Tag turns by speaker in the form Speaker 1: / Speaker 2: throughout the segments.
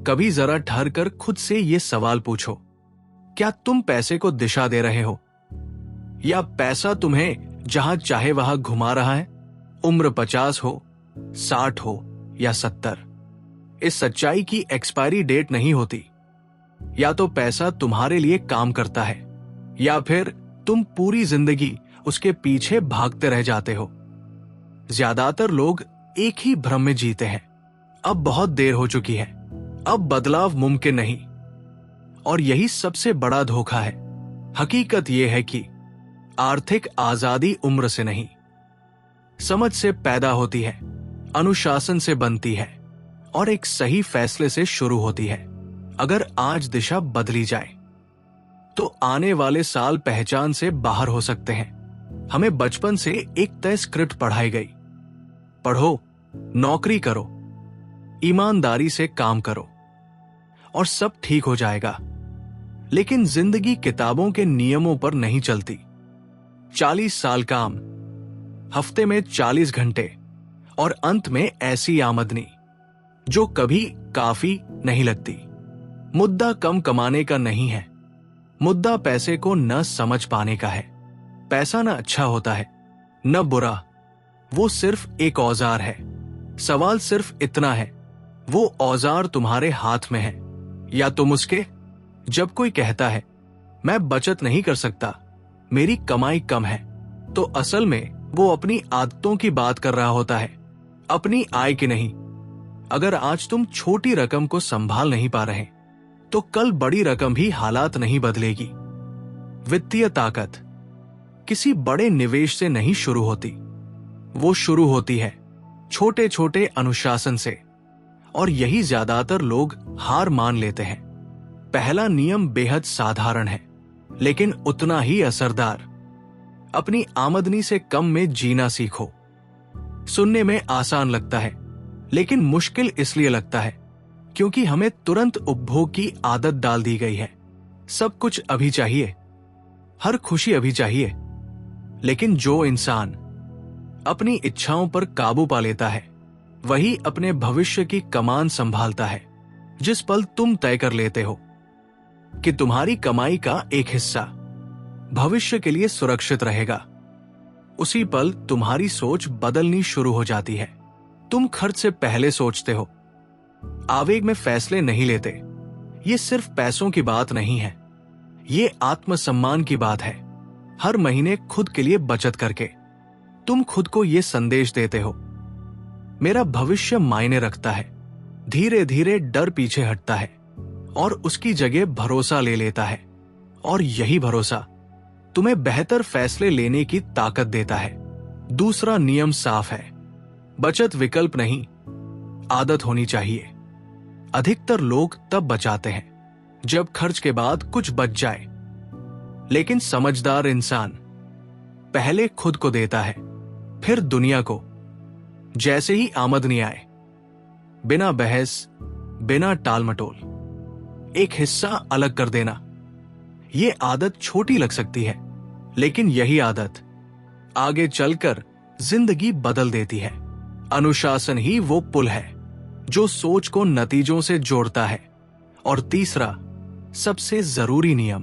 Speaker 1: कभी जरा ठहर कर खुद से ये सवाल पूछो, क्या तुम पैसे को दिशा दे रहे हो, या पैसा तुम्हें जहां चाहे वहां घुमा रहा है? उम्र 50 हो, 60 हो या 70, इस सच्चाई की एक्सपायरी डेट नहीं होती। या तो पैसा तुम्हारे लिए काम करता है, या फिर तुम पूरी जिंदगी उसके पीछे भागते रह जाते हो। ज्यादातर लोग एक ही भ्रम में जीते हैं, अब बहुत देर हो चुकी है, अब बदलाव मुमकिन नहीं। और यही सबसे बड़ा धोखा है। हकीकत यह है कि आर्थिक आजादी उम्र से नहीं, समझ से पैदा होती है, अनुशासन से बनती है और एक सही फैसले से शुरू होती है। अगर आज दिशा बदली जाए तो आने वाले साल पहचान से बाहर हो सकते हैं। हमें बचपन से एक तय स्क्रिप्ट पढ़ाई गई, पढ़ो, नौकरी करो, ईमानदारी से काम करो और सब ठीक हो जाएगा। लेकिन जिंदगी किताबों के नियमों पर नहीं चलती। 40 साल काम, हफ्ते में 40 घंटे और अंत में ऐसी आमदनी जो कभी काफी नहीं लगती। मुद्दा कम कमाने का नहीं है, मुद्दा पैसे को न समझ पाने का है। पैसा न अच्छा होता है न बुरा, वो सिर्फ एक औजार है। सवाल सिर्फ इतना है, वो औजार तुम्हारे हाथ में है या तुम उसके? जब कोई कहता है मैं बचत नहीं कर सकता, मेरी कमाई कम है, तो असल में वो अपनी आदतों की बात कर रहा होता है, अपनी आय की नहीं। अगर आज तुम छोटी रकम को संभाल नहीं पा रहे तो कल बड़ी रकम भी हालात नहीं बदलेगी। वित्तीय ताकत किसी बड़े निवेश से नहीं शुरू होती, वो शुरू होती है छोटे छोटे अनुशासन से। और यही ज्यादातर लोग हार मान लेते हैं। पहला नियम बेहद साधारण है लेकिन उतना ही असरदार। अपनी आमदनी से कम में जीना सीखो। सुनने में आसान लगता है लेकिन मुश्किल इसलिए लगता है क्योंकि हमें तुरंत उपभोग की आदत डाल दी गई है। सब कुछ अभी चाहिए, हर खुशी अभी चाहिए। लेकिन जो इंसान अपनी इच्छाओं पर काबू पा लेता है वही अपने भविष्य की कमान संभालता है। जिस पल तुम तय कर लेते हो कि तुम्हारी कमाई का एक हिस्सा भविष्य के लिए सुरक्षित रहेगा, उसी पल तुम्हारी सोच बदलनी शुरू हो जाती है। तुम खर्च से पहले सोचते हो, आवेग में फैसले नहीं लेते। ये सिर्फ पैसों की बात नहीं है, ये आत्मसम्मान की बात है। हर महीने खुद के लिए बचत करके तुम खुद को ये संदेश देते हो, मेरा भविष्य मायने रखता है। धीरे धीरे डर पीछे हटता है और उसकी जगह भरोसा ले लेता है। और यही भरोसा तुम्हें बेहतर फैसले लेने की ताकत देता है। दूसरा नियम साफ है, बचत विकल्प नहीं, आदत होनी चाहिए। अधिकतर लोग तब बचाते हैं जब खर्च के बाद कुछ बच जाए, लेकिन समझदार इंसान पहले खुद को देता है, फिर दुनिया को। जैसे ही आमदनी आए, बिना बहस, बिना टालमटोल, एक हिस्सा अलग कर देना। यह आदत छोटी लग सकती है, लेकिन यही आदत आगे चलकर जिंदगी बदल देती है। अनुशासन ही वो पुल है जो सोच को नतीजों से जोड़ता है। और तीसरा सबसे जरूरी नियम,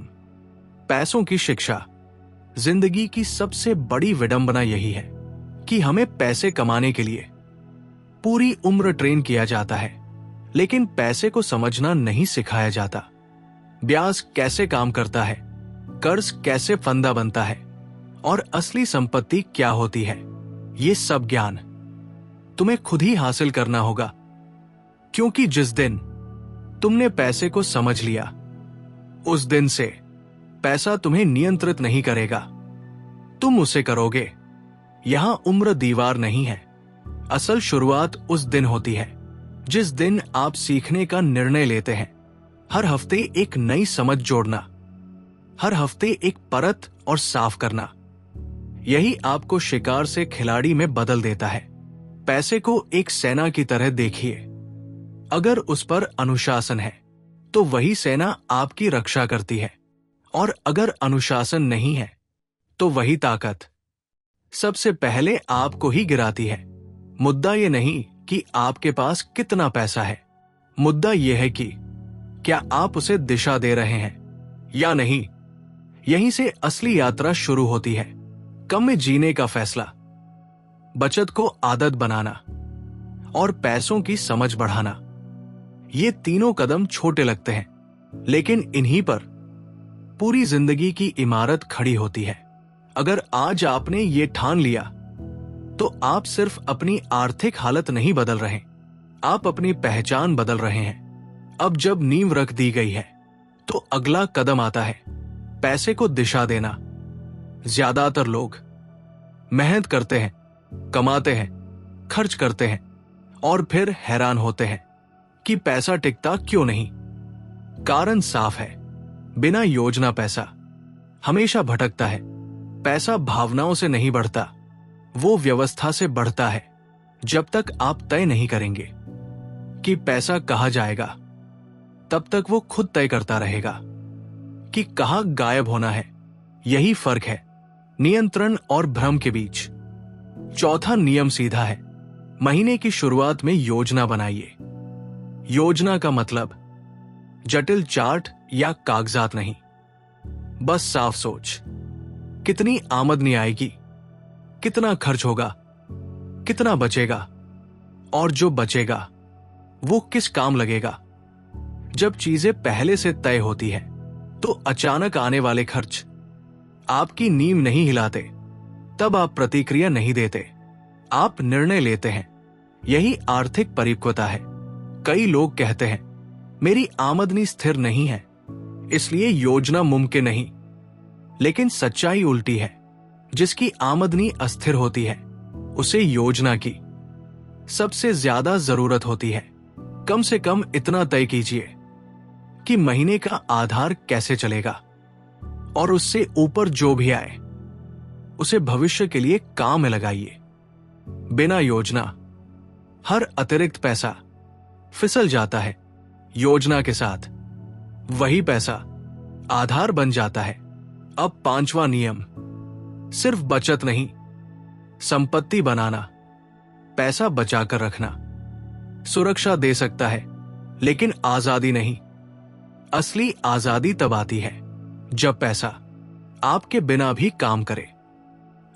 Speaker 1: पैसों की शिक्षा। जिंदगी की सबसे बड़ी विडंबना यही है कि हमें पैसे कमाने के लिए पूरी उम्र ट्रेन किया जाता है, लेकिन पैसे को समझना नहीं सिखाया जाता। ब्याज कैसे काम करता है, कर्ज कैसे फंदा बनता है और असली संपत्ति क्या होती है, ये सब ज्ञान तुम्हें खुद ही हासिल करना होगा। क्योंकि जिस दिन तुमने पैसे को समझ लिया, उस दिन से पैसा तुम्हें नियंत्रित नहीं करेगा, तुम उसे करोगे। यहां उम्र दीवार नहीं है, असल शुरुआत उस दिन होती है जिस दिन आप सीखने का निर्णय लेते हैं। हर हफ्ते एक नई समझ जोड़ना, हर हफ्ते एक परत और साफ करना, यही आपको शिकार से खिलाड़ी में बदल देता है। पैसे को एक सेना की तरह देखिए। अगर उस पर अनुशासन है तो वही सेना आपकी रक्षा करती है, और अगर अनुशासन नहीं है तो वही ताकत सबसे पहले आपको ही गिराती है। मुद्दा ये नहीं कि आपके पास कितना पैसा है, मुद्दा यह है कि क्या आप उसे दिशा दे रहे हैं या नहीं। यहीं से असली यात्रा शुरू होती है। कम में जीने का फैसला, बचत को आदत बनाना और पैसों की समझ बढ़ाना। ये तीनों कदम छोटे लगते हैं, लेकिन इन्हीं पर पूरी जिंदगी की इमारत खड़ी होती है। अगर आज आपने ये ठान लिया तो आप सिर्फ अपनी आर्थिक हालत नहीं बदल रहे, आप अपनी पहचान बदल रहे हैं। अब जब नींव रख दी गई है तो अगला कदम आता है पैसे को दिशा देना। ज्यादातर लोग मेहनत करते हैं, कमाते हैं, खर्च करते हैं और फिर हैरान होते हैं कि पैसा टिकता क्यों नहीं। कारण साफ है, बिना योजना पैसा हमेशा भटकता है। पैसा भावनाओं से नहीं बढ़ता, वो व्यवस्था से बढ़ता है। जब तक आप तय नहीं करेंगे कि पैसा कहाँ जाएगा, तब तक वो खुद तय करता रहेगा कि कहाँ गायब होना है। यही फर्क है नियंत्रण और भ्रम के बीच। चौथा नियम सीधा है, महीने की शुरुआत में योजना बनाइए। योजना का मतलब जटिल चार्ट या कागजात नहीं, बस साफ सोच। कितनी आमदनी आएगी, कितना खर्च होगा, कितना बचेगा और जो बचेगा वो किस काम लगेगा। जब चीजें पहले से तय होती है तो अचानक आने वाले खर्च आपकी नींव नहीं हिलाते। तब आप प्रतिक्रिया नहीं देते, आप निर्णय लेते हैं। यही आर्थिक परिपक्वता है। कई लोग कहते हैं मेरी आमदनी स्थिर नहीं है इसलिए योजना मुमकिन नहीं, लेकिन सच्चाई उल्टी है। जिसकी आमदनी अस्थिर होती है उसे योजना की सबसे ज्यादा जरूरत होती है। कम से कम इतना तय कीजिए कि महीने का आधार कैसे चलेगा और उससे ऊपर जो भी आए उसे भविष्य के लिए काम में लगाइए। बिना योजना हर अतिरिक्त पैसा फिसल जाता है। योजना के साथ वही पैसा आधार बन जाता है। अब पांचवा नियम, सिर्फ बचत नहीं, संपत्ति बनाना। पैसा बचाकर रखना सुरक्षा दे सकता है, लेकिन आजादी नहीं। असली आजादी तब आती है जब पैसा आपके बिना भी काम करे।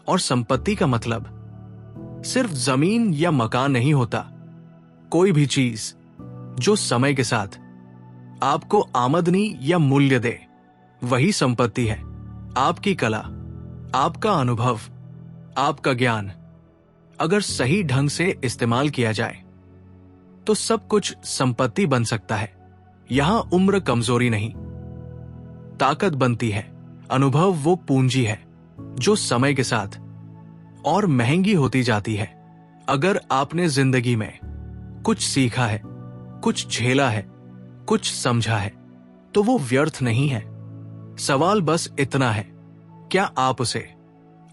Speaker 1: और संपत्ति का मतलब सिर्फ जमीन या मकान नहीं होता। कोई भी चीज जो समय के साथ आपको आमदनी या मूल्य दे, वही संपत्ति है। आपकी कला, आपका अनुभव, आपका ज्ञान अगर सही ढंग से इस्तेमाल किया जाए तो सब कुछ संपत्ति बन सकता है। यहां उम्र कमजोरी नहीं, ताकत बनती है। अनुभव वो पूंजी है जो समय के साथ और महंगी होती जाती है। अगर आपने जिंदगी में कुछ सीखा है, कुछ झेला है, कुछ समझा है, तो वो व्यर्थ नहीं है। सवाल बस इतना है, क्या आप उसे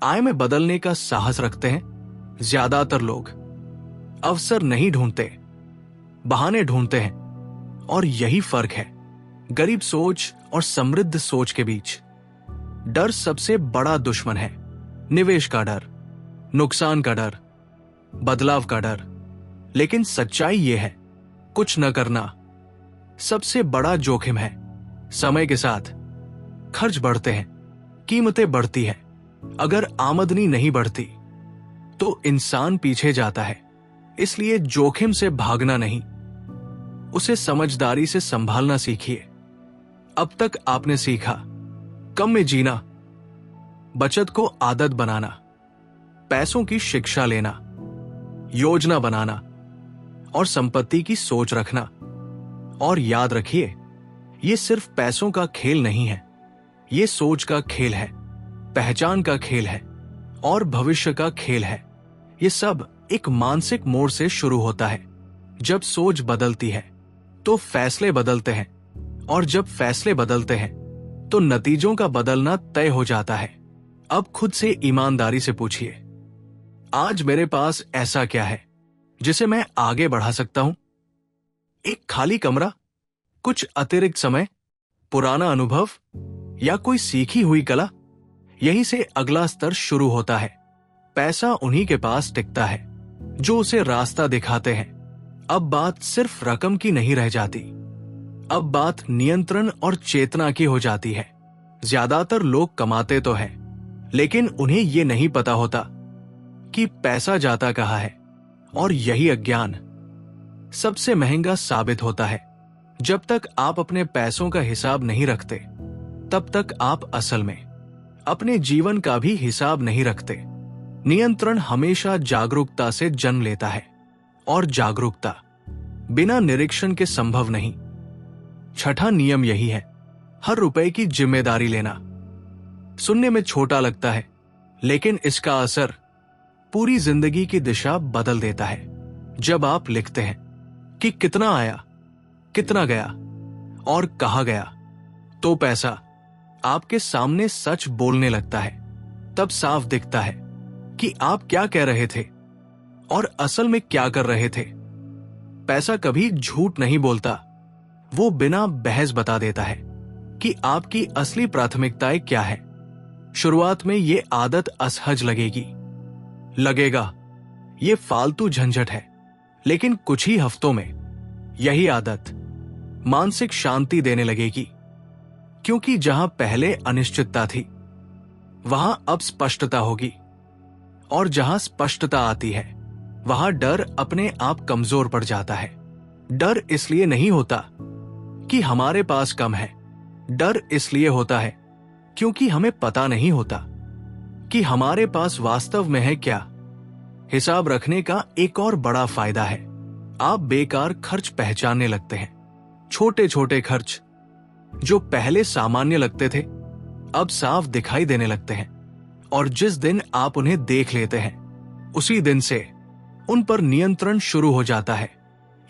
Speaker 1: आय में बदलने का साहस रखते हैं? ज्यादातर लोग अवसर नहीं ढूंढते, बहाने ढूंढते हैं। और यही फर्क है गरीब सोच और समृद्ध सोच के बीच। डर सबसे बड़ा दुश्मन है। निवेश का डर, नुकसान का डर, बदलाव का डर। लेकिन सच्चाई यह है, कुछ न करना सबसे बड़ा जोखिम है। समय के साथ खर्च बढ़ते हैं, कीमतें बढ़ती है। अगर आमदनी नहीं बढ़ती तो इंसान पीछे जाता है। इसलिए जोखिम से भागना नहीं, उसे समझदारी से संभालना सीखिए। अब तक आपने सीखा कम में जीना, बचत को आदत बनाना, पैसों की शिक्षा लेना, योजना बनाना और संपत्ति की सोच रखना। और याद रखिए, ये सिर्फ पैसों का खेल नहीं है, ये सोच का खेल है, पहचान का खेल है और भविष्य का खेल है। ये सब एक मानसिक मोड़ से शुरू होता है। जब सोच बदलती है तो फैसले बदलते हैं, और जब फैसले बदलते हैं तो नतीजों का बदलना तय हो जाता है। अब खुद से ईमानदारी से पूछिए, आज मेरे पास ऐसा क्या है जिसे मैं आगे बढ़ा सकता हूं? एक खाली कमरा, कुछ अतिरिक्त समय, पुराना अनुभव या कोई सीखी हुई कला? यहीं से अगला स्तर शुरू होता है। पैसा उन्हीं के पास टिकता है जो उसे रास्ता दिखाते हैं। अब बात सिर्फ रकम की नहीं रह जाती, अब बात नियंत्रण और चेतना की हो जाती है। ज्यादातर लोग कमाते तो हैं, लेकिन उन्हें यह नहीं पता होता कि पैसा जाता कहाँ है, और यही अज्ञान सबसे महंगा साबित होता है। जब तक आप अपने पैसों का हिसाब नहीं रखते, तब तक आप असल में अपने जीवन का भी हिसाब नहीं रखते। नियंत्रण हमेशा जागरूकता से जन्म लेता है, और जागरूकता बिना निरीक्षण के संभव नहीं। छठा नियम यही है, हर रुपए की जिम्मेदारी लेना। सुनने में छोटा लगता है, लेकिन इसका असर पूरी जिंदगी की दिशा बदल देता है। जब आप लिखते हैं कि कितना आया, कितना गया और कहाँ गया, तो पैसा आपके सामने सच बोलने लगता है। तब साफ दिखता है कि आप क्या कह रहे थे और असल में क्या कर रहे थे। पैसा कभी झूठ नहीं बोलता, वो बिना बहस बता देता है कि आपकी असली प्राथमिकताएं क्या है। शुरुआत में ये आदत असहज लगेगा, ये फालतू झंझट है, लेकिन कुछ ही हफ्तों में यही आदत मानसिक शांति देने लगेगी। क्योंकि जहां पहले अनिश्चितता थी, वहां अब स्पष्टता होगी, और जहां स्पष्टता आती है, वहां डर अपने आप कमजोर पड़ जाता है। डर इसलिए नहीं होता कि हमारे पास कम है, डर इसलिए होता है क्योंकि हमें पता नहीं होता कि हमारे पास वास्तव में है क्या। हिसाब रखने का एक और बड़ा फायदा है, आप बेकार खर्च पहचानने लगते हैं। छोटे छोटे खर्च जो पहले सामान्य लगते थे, अब साफ दिखाई देने लगते हैं, और जिस दिन आप उन्हें देख लेते हैं, उसी दिन से उन पर नियंत्रण शुरू हो जाता है।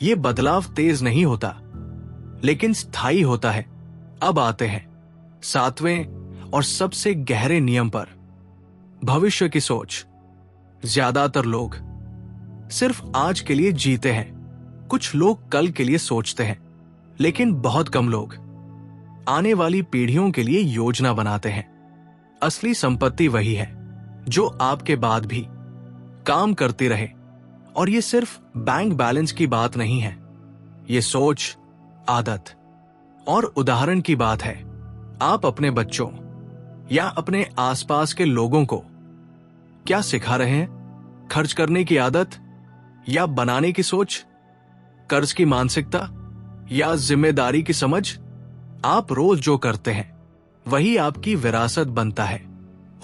Speaker 1: ये बदलाव तेज नहीं होता, लेकिन स्थायी होता है। अब आते हैं सातवें और सबसे गहरे नियम पर, भविष्य की सोच। ज्यादातर लोग सिर्फ आज के लिए जीते हैं, कुछ लोग कल के लिए सोचते हैं, लेकिन बहुत कम लोग आने वाली पीढ़ियों के लिए योजना बनाते हैं। असली संपत्ति वही है जो आपके बाद भी काम करती रहे, और ये सिर्फ बैंक बैलेंस की बात नहीं है, ये सोच, आदत और उदाहरण की बात है। आप अपने बच्चों या अपने आसपास के लोगों को क्या सिखा रहे हैं? खर्च करने की आदत या बनाने की सोच, कर्ज की मानसिकता या जिम्मेदारी की समझ? आप रोज जो करते हैं वही आपकी विरासत बनता है।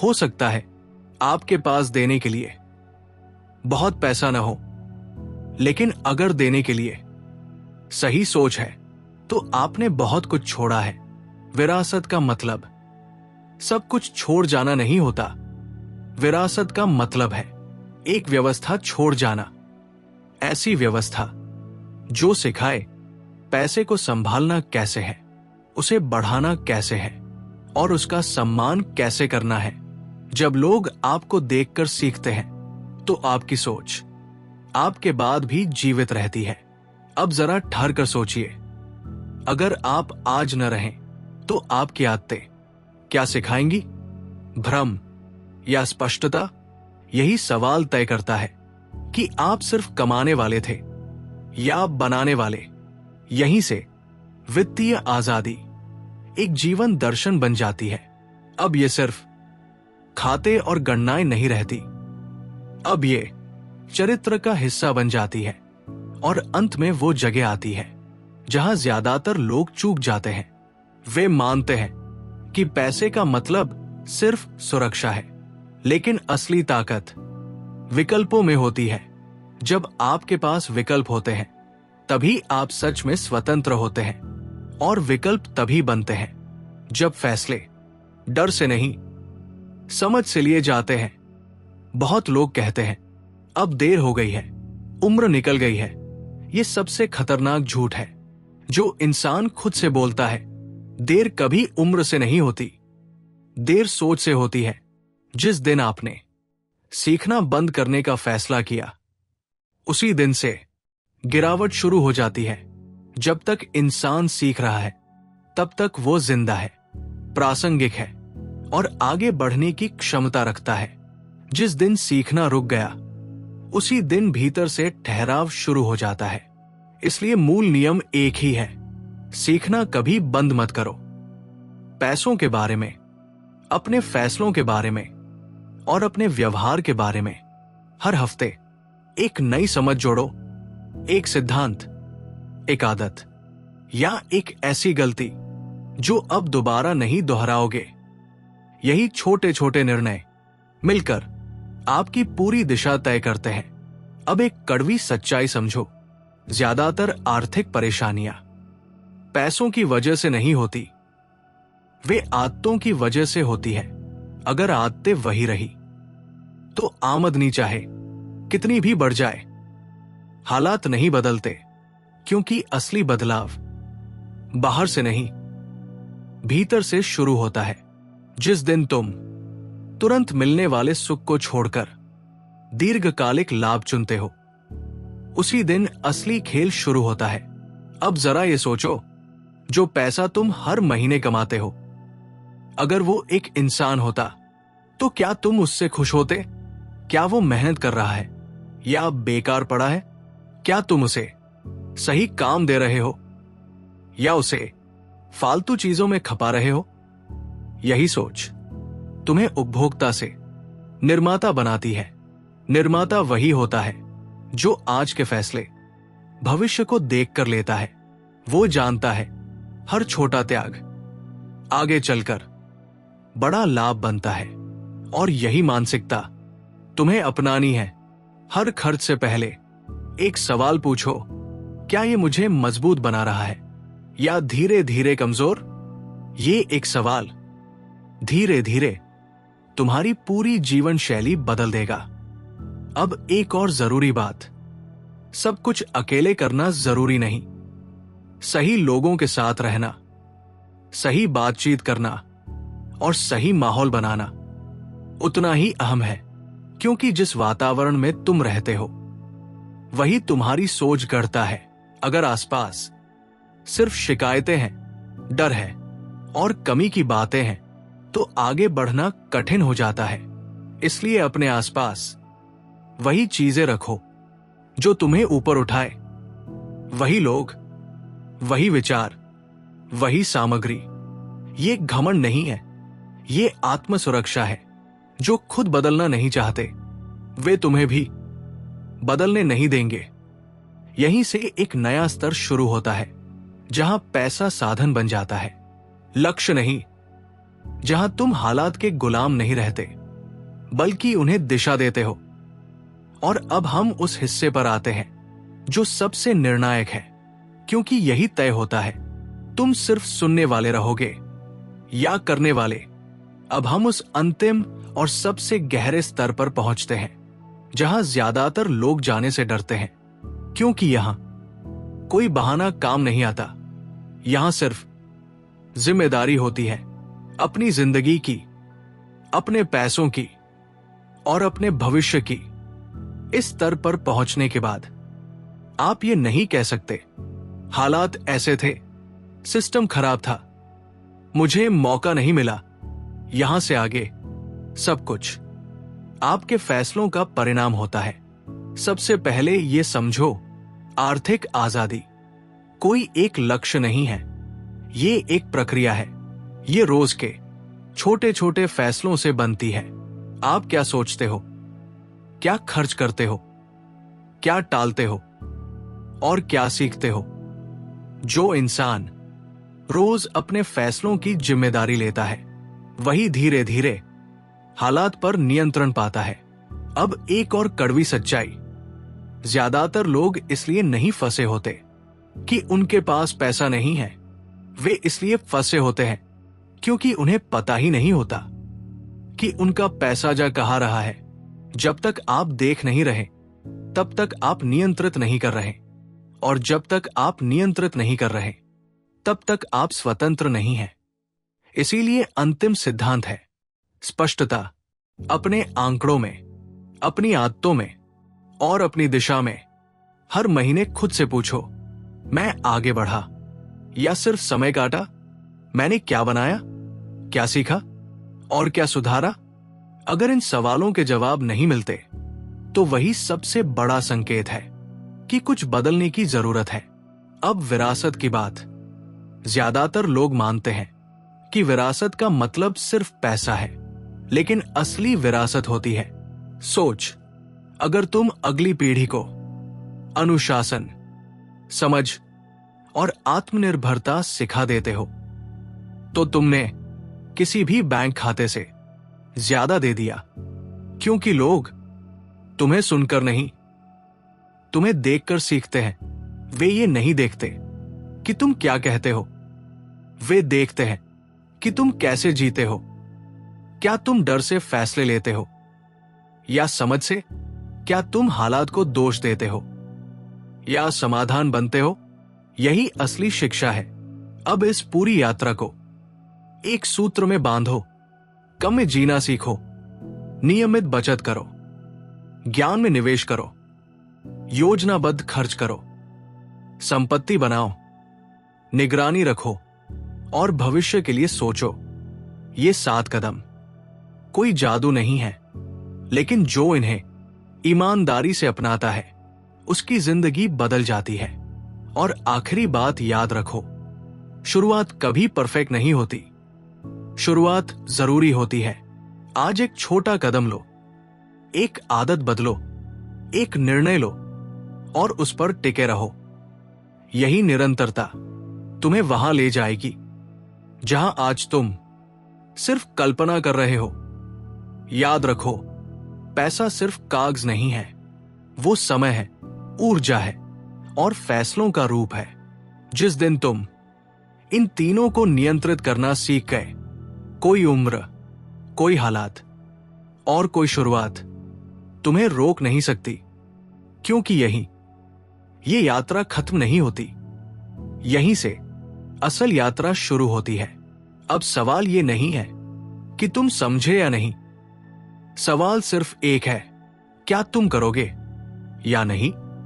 Speaker 1: हो सकता है आपके पास देने के लिए बहुत पैसा न हो, लेकिन अगर देने के लिए सही सोच है तो आपने बहुत कुछ छोड़ा है। विरासत का मतलब सब कुछ छोड़ जाना नहीं होता, विरासत का मतलब है एक व्यवस्था छोड़ जाना, ऐसी व्यवस्था जो सिखाए पैसे को संभालना कैसे है, उसे बढ़ाना कैसे है और उसका सम्मान कैसे करना है। जब लोग आपको देखकर सीखते हैं तो आपकी सोच आपके बाद भी जीवित रहती है। अब जरा ठहर कर सोचिए, अगर आप आज न रहें तो आपकी आदतें क्या सिखाएंगी? भ्रम या स्पष्टता? यही सवाल तय करता है कि आप सिर्फ कमाने वाले थे या बनाने वाले। यहीं से वित्तीय आजादी एक जीवन दर्शन बन जाती है। अब ये सिर्फ खाते और गणनाएं नहीं रहती, अब ये चरित्र का हिस्सा बन जाती है, और अंत में वो जगह आती है जहां ज्यादातर लोग चूक जाते हैं। वे मानते हैं कि पैसे का मतलब सिर्फ सुरक्षा है, लेकिन असली ताकत विकल्पों में होती है। जब आपके पास विकल्प होते हैं तभी आप सच में स्वतंत्र होते हैं, और विकल्प तभी बनते हैं जब फैसले डर से नहीं, समझ से लिए जाते हैं। बहुत लोग कहते हैं अब देर हो गई है, उम्र निकल गई है। ये सबसे खतरनाक झूठ है जो इंसान खुद से बोलता है। देर कभी उम्र से नहीं होती, देर सोच से होती है। जिस दिन आपने सीखना बंद करने का फैसला किया, उसी दिन से गिरावट शुरू हो जाती है। जब तक इंसान सीख रहा है तब तक वो जिंदा है, प्रासंगिक है और आगे बढ़ने की क्षमता रखता है। जिस दिन सीखना रुक गया, उसी दिन भीतर से ठहराव शुरू हो जाता है। इसलिए मूल नियम एक ही है, सीखना कभी बंद मत करो। पैसों के बारे में, अपने फैसलों के बारे में और अपने व्यवहार के बारे में हर हफ्ते एक नई समझ जोड़ो। एक सिद्धांत, एक आदत या एक ऐसी गलती जो अब दोबारा नहीं दोहराओगे। यही छोटे छोटे निर्णय मिलकर आपकी पूरी दिशा तय करते हैं। अब एक कड़वी सच्चाई समझो, ज्यादातर आर्थिक परेशानियां पैसों की वजह से नहीं होती, वे आदतों की वजह से होती है। अगर आदतें वही रही तो आमदनी चाहे कितनी भी बढ़ जाए, हालात नहीं बदलते, क्योंकि असली बदलाव बाहर से नहीं, भीतर से शुरू होता है। जिस दिन तुम तुरंत मिलने वाले सुख को छोड़कर दीर्घकालिक लाभ चुनते हो, उसी दिन असली खेल शुरू होता है। अब जरा ये सोचो, जो पैसा तुम हर महीने कमाते हो, अगर वो एक इंसान होता तो क्या तुम उससे खुश होते? क्या वो मेहनत कर रहा है या बेकार पड़ा है? क्या तुम उसे सही काम दे रहे हो या उसे फालतू चीजों में खपा रहे हो? यही सोच तुम्हें उपभोक्ता से निर्माता बनाती है। निर्माता वही होता है जो आज के फैसले भविष्य को देखकर लेता है। वो जानता है हर छोटा त्याग आगे चलकर बड़ा लाभ बनता है, और यही मानसिकता तुम्हें अपनानी है। हर खर्च से पहले एक सवाल पूछो, क्या ये मुझे मजबूत बना रहा है या धीरे धीरे कमजोर? ये एक सवाल धीरे धीरे तुम्हारी पूरी जीवन शैली बदल देगा। अब एक और जरूरी बात, सब कुछ अकेले करना जरूरी नहीं। सही लोगों के साथ रहना, सही बातचीत करना और सही माहौल बनाना उतना ही अहम है, क्योंकि जिस वातावरण में तुम रहते हो वही तुम्हारी सोच गढ़ता है। अगर आसपास सिर्फ शिकायतें हैं, डर है और कमी की बातें हैं, तो आगे बढ़ना कठिन हो जाता है। इसलिए अपने आसपास वही चीजें रखो जो तुम्हें ऊपर उठाए, वही लोग, वही विचार, वही सामग्री। ये घमंड नहीं है, ये आत्म सुरक्षा है। जो खुद बदलना नहीं चाहते वे तुम्हें भी बदलने नहीं देंगे। यहीं से एक नया स्तर शुरू होता है, जहां पैसा साधन बन जाता है, लक्ष्य नहीं। जहां तुम हालात के गुलाम नहीं रहते बल्कि उन्हें दिशा देते हो। और अब हम उस हिस्से पर आते हैं जो सबसे निर्णायक है, क्योंकि यही तय होता है तुम सिर्फ सुनने वाले रहोगे या करने वाले। अब हम उस अंतिम और सबसे गहरे स्तर पर पहुंचते हैं जहां ज्यादातर लोग जाने से डरते हैं, क्योंकि यहां कोई बहाना काम नहीं आता। यहां सिर्फ जिम्मेदारी होती है, अपनी जिंदगी की, अपने पैसों की और अपने भविष्य की। इस स्तर पर पहुंचने के बाद आप ये नहीं कह सकते, हालात ऐसे थे, सिस्टम खराब था, मुझे मौका नहीं मिला। यहां से आगे सब कुछ आपके फैसलों का परिणाम होता है। सबसे पहले ये समझो, आर्थिक आजादी कोई एक लक्ष्य नहीं है, ये एक प्रक्रिया है। ये रोज के छोटे छोटे फैसलों से बनती है। आप क्या सोचते हो, क्या खर्च करते हो, क्या टालते हो और क्या सीखते हो? जो इंसान रोज अपने फैसलों की जिम्मेदारी लेता है वही धीरे धीरे हालात पर नियंत्रण पाता है। अब एक और कड़वी सच्चाई, ज्यादातर लोग इसलिए नहीं फंसे होते कि उनके पास पैसा नहीं है, वे इसलिए फंसे होते हैं क्योंकि उन्हें पता ही नहीं होता कि उनका पैसा जा कहां रहा है। जब तक आप देख नहीं रहे तब तक आप नियंत्रित नहीं कर रहे, और जब तक आप नियंत्रित नहीं कर रहे तब तक आप स्वतंत्र नहीं हैं। इसीलिए अंतिम सिद्धांत है स्पष्टता। अपने आंकड़ों में, अपनी आदतों में और अपनी दिशा में हर महीने खुद से पूछो, मैं आगे बढ़ा या सिर्फ समय काटा? मैंने क्या बनाया, क्या सीखा और क्या सुधारा? अगर इन सवालों के जवाब नहीं मिलते तो वही सबसे बड़ा संकेत है कि कुछ बदलने की जरूरत है। अब विरासत की बात। ज्यादातर लोग मानते हैं कि विरासत का मतलब सिर्फ पैसा है, लेकिन असली विरासत होती है सोच। अगर तुम अगली पीढ़ी को अनुशासन, समझ और आत्मनिर्भरता सिखा देते हो, तो तुमने किसी भी बैंक खाते से ज्यादा दे दिया। क्योंकि लोग तुम्हें सुनकर नहीं, तुम्हें देखकर सीखते हैं। वे ये नहीं देखते कि तुम क्या कहते हो, वे देखते हैं कि तुम कैसे जीते हो। क्या तुम डर से फैसले लेते हो या समझ से? क्या तुम हालात को दोष देते हो या समाधान बनते हो? यही असली शिक्षा है। अब इस पूरी यात्रा को एक सूत्र में बांधो। कम में जीना सीखो, नियमित बचत करो, ज्ञान में निवेश करो, योजनाबद्ध खर्च करो, संपत्ति बनाओ, निगरानी रखो और भविष्य के लिए सोचो। ये 7 कदम कोई जादू नहीं है, लेकिन जो इन्हें ईमानदारी से अपनाता है उसकी जिंदगी बदल जाती है। और आखिरी बात याद रखो, शुरुआत कभी परफेक्ट नहीं होती, शुरुआत जरूरी होती है। आज एक छोटा कदम लो, एक आदत बदलो, एक निर्णय लो और उस पर टिके रहो। यही निरंतरता तुम्हें वहां ले जाएगी जहां आज तुम सिर्फ कल्पना कर रहे हो। याद रखो, पैसा सिर्फ कागज नहीं है, वो समय है, ऊर्जा है और फैसलों का रूप है। जिस दिन तुम इन तीनों को नियंत्रित करना सीख गए, कोई उम्र, कोई हालात और कोई शुरुआत तुम्हें रोक नहीं सकती। क्योंकि ये यात्रा खत्म नहीं होती, यहीं से असल यात्रा शुरू होती है। अब सवाल ये नहीं है कि तुम समझे या नहीं, सवाल सिर्फ एक है, क्या तुम करोगे या नहीं?